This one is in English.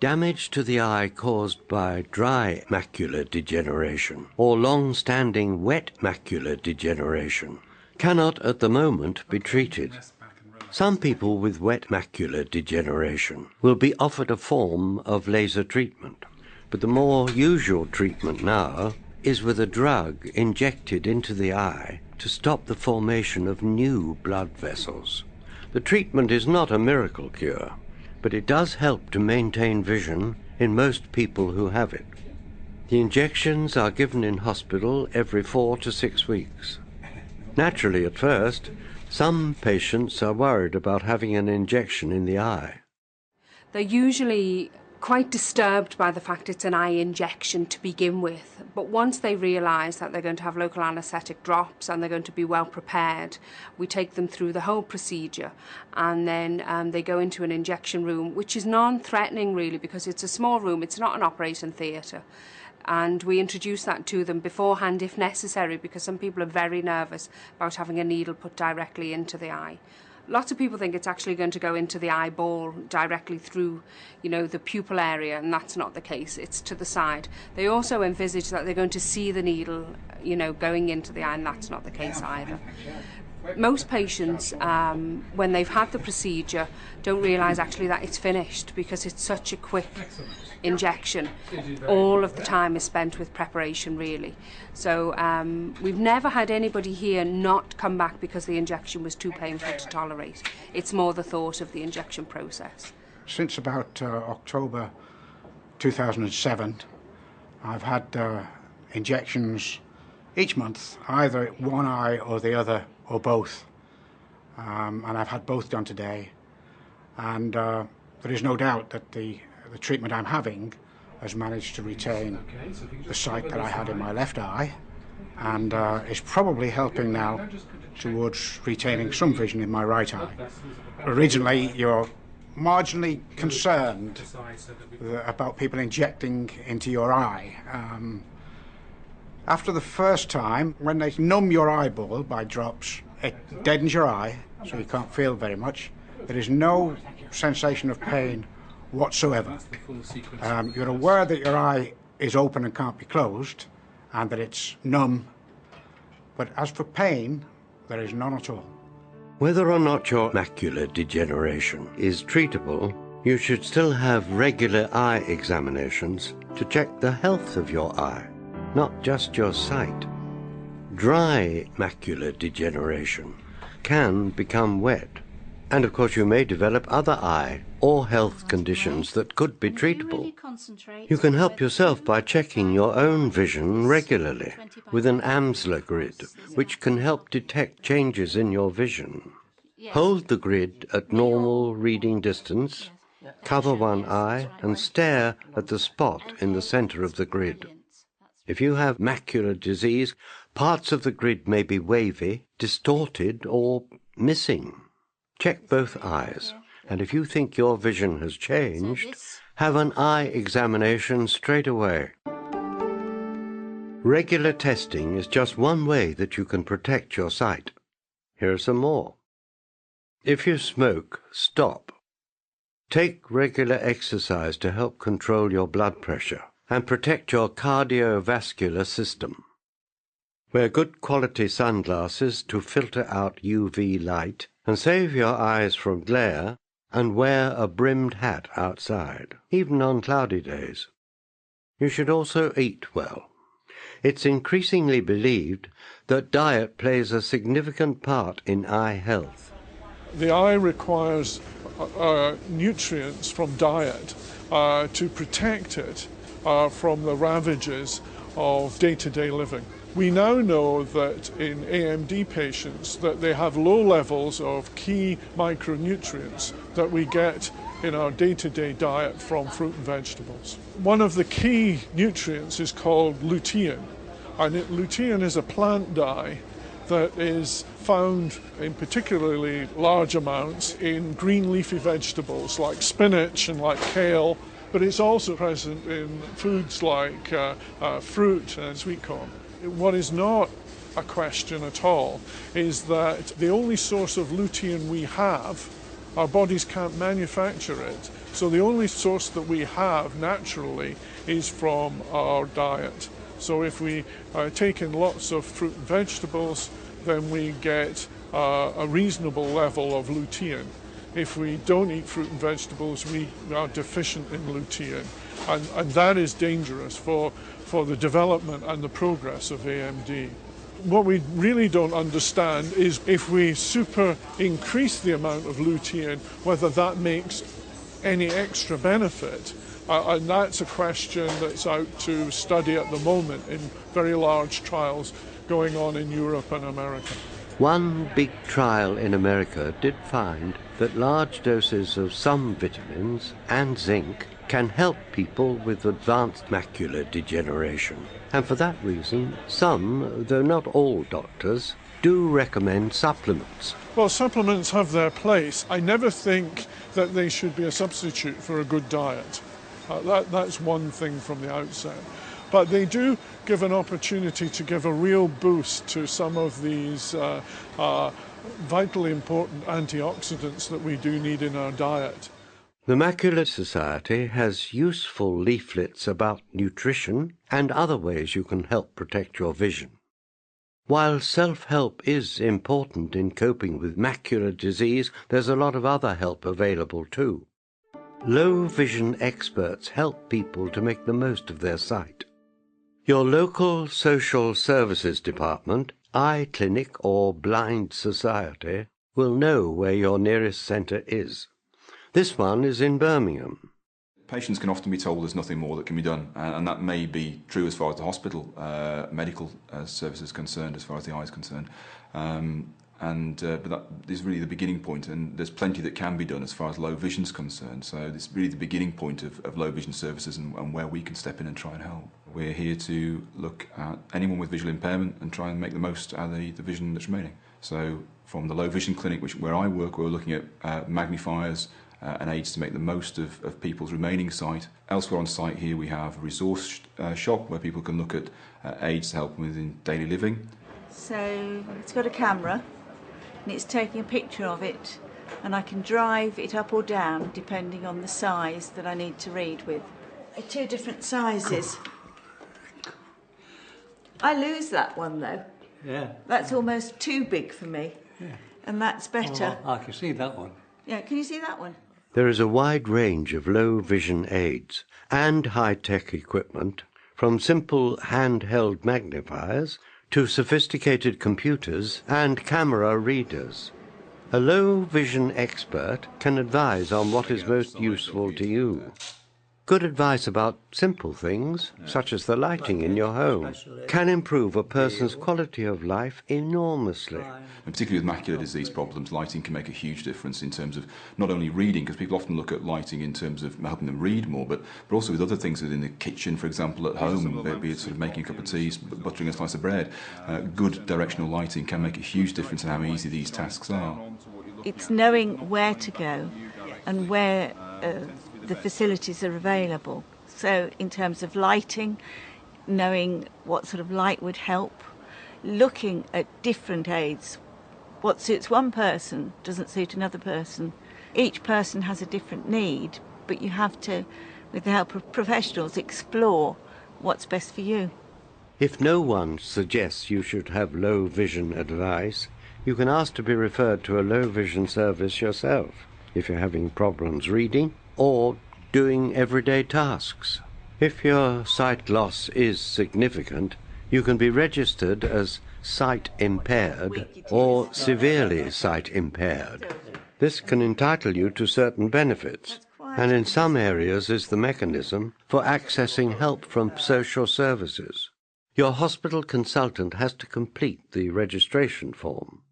Damage to the eye caused by dry macular degeneration or long-standing wet macular degeneration cannot at the moment be treated. Some people with wet macular degeneration will be offered a form of laser treatment, but the more usual treatment now is with a drug injected into the eye to stop the formation of new blood vessels. The treatment is not a miracle cure, but it does help to maintain vision in most people who have it. The injections are given in hospital every 4 to 6 weeks. Naturally, at first, some patients are worried about having an injection in the eye. They're usually quite disturbed by the fact it's an eye injection to begin with, but once they realise that they're going to have local anaesthetic drops and they're going to be well prepared, we take them through the whole procedure, and then they go into an injection room, which is non-threatening really, because it's a small room, it's not an operating theatre, and we introduce that to them beforehand if necessary, because some people are very nervous about having a needle put directly into the eye. Lots of people think it's actually going to go into the eyeball directly through, the pupil area, and that's not the case. It's to the side. They also envisage that they're going to see the needle, going into the eye, and that's not the case either. Most patients, when they've had the procedure, don't realise actually that it's finished because it's such a quick injection. All of the time is spent with preparation, really. So we've never had anybody here not come back because the injection was too painful to tolerate. It's more the thought of the injection process. Since about October 2007, I've had injections each month, either one eye or the other, or both. And I've had both done today. And there is no doubt that the treatment I'm having has managed to retain the sight that I had in my left eye, and is probably helping now towards retaining some vision in my right eye. Originally, you're marginally concerned about people injecting into your eye. After the first time, when they numb your eyeball by drops, it deadens your eye, so you can't feel very much. There is no sensation of pain whatsoever. You're aware that your eye is open and can't be closed, and that it's numb, but as for pain, there is none at all. Whether or not your macular degeneration is treatable, you should still have regular eye examinations to check the health of your eye, not just your sight. Dry macular degeneration can become wet, and of course you may develop other eye or health conditions that could be treatable. You can help yourself by checking your own vision regularly with an Amsler grid, which can help detect changes in your vision. Hold the grid at normal reading distance, cover one eye, and stare at the spot in the center of the grid. If you have macular disease, parts of the grid may be wavy, distorted, or missing. Check both eyes, and if you think your vision has changed, have an eye examination straight away. Regular testing is just one way that you can protect your sight. Here are some more. If you smoke, stop. Take regular exercise to help control your blood pressure and protect your cardiovascular system. Wear good quality sunglasses to filter out UV light and save your eyes from glare, and wear a brimmed hat outside, even on cloudy days. You should also eat well. It's increasingly believed that diet plays a significant part in eye health. The eye requires nutrients from diet to protect it from the ravages of day-to-day living. We now know that in AMD patients that they have low levels of key micronutrients that we get in our day-to-day diet from fruit and vegetables. One of the key nutrients is called lutein, and lutein is a plant dye that is found in particularly large amounts in green leafy vegetables like spinach and like kale, but it's also present in foods like fruit and sweet corn. What is not a question at all is that the only source of lutein we have, our bodies can't manufacture it, So the only source that we have naturally is from our diet. So if we take in lots of fruit and vegetables, then we get a reasonable level of lutein. If we don't eat fruit and vegetables, we are deficient in lutein. And that is dangerous for the development and the progress of AMD. What we really don't understand is if we super increase the amount of lutein, whether that makes any extra benefit. And that's a question that's out to study at the moment in very large trials going on in Europe and America. One big trial in America did find that large doses of some vitamins and zinc can help people with advanced macular degeneration. And for that reason, some, though not all doctors, do recommend supplements. Well, supplements have their place. I never think that they should be a substitute for a good diet. That's one thing from the outset. But they do give an opportunity to give a real boost to some of these vitally important antioxidants that we do need in our diet. The Macular Society has useful leaflets about nutrition and other ways you can help protect your vision. While self-help is important in coping with macular disease, there's a lot of other help available too. Low vision experts help people to make the most of their sight. Your local social services department, eye clinic or blind society will know where your nearest centre is. This one is in Birmingham. Patients can often be told there's nothing more that can be done, and that may be true as far as the hospital medical service is concerned, as far as the eye is concerned. But that is really the beginning point, and there's plenty that can be done as far as low vision is concerned. So this is really the beginning point of low vision services and where we can step in and try and help. We're here to look at anyone with visual impairment and try and make the most out of the vision that's remaining. So from the low vision clinic, where I work, we're looking at magnifiers and aids to make the most of people's remaining sight. Elsewhere on site here we have a resource shop where people can look at aids to help them in daily living. So it's got a camera and it's taking a picture of it, and I can drive it up or down depending on the size that I need to read with. Two different sizes. I lose that one though. Yeah. That's almost too big for me. Yeah. And that's better. Oh, I can see that one. Yeah, can you see that one? There is a wide range of low vision aids and high-tech equipment, from simple handheld magnifiers to sophisticated computers and camera readers. A low vision expert can advise on what is most useful to you. Good advice about simple things, such as the lighting in your home, can improve a person's quality of life enormously. And particularly with macular disease problems, lighting can make a huge difference in terms of not only reading, because people often look at lighting in terms of helping them read more, but also with other things within the kitchen, for example, at home, maybe it's sort of making a cup of tea, buttering a slice of bread. Good directional lighting can make a huge difference in how easy these tasks are. It's knowing where to go and where the facilities are available. So in terms of lighting, knowing what sort of light would help, looking at different aids. What suits one person doesn't suit another person. Each person has a different need, but you have to, with the help of professionals, explore what's best for you. If no one suggests you should have low vision advice, you can ask to be referred to a low vision service yourself if you're having problems reading or doing everyday tasks. If your sight loss is significant, you can be registered as sight impaired or severely sight impaired. This can entitle you to certain benefits, and in some areas is the mechanism for accessing help from social services. Your hospital consultant has to complete the registration form.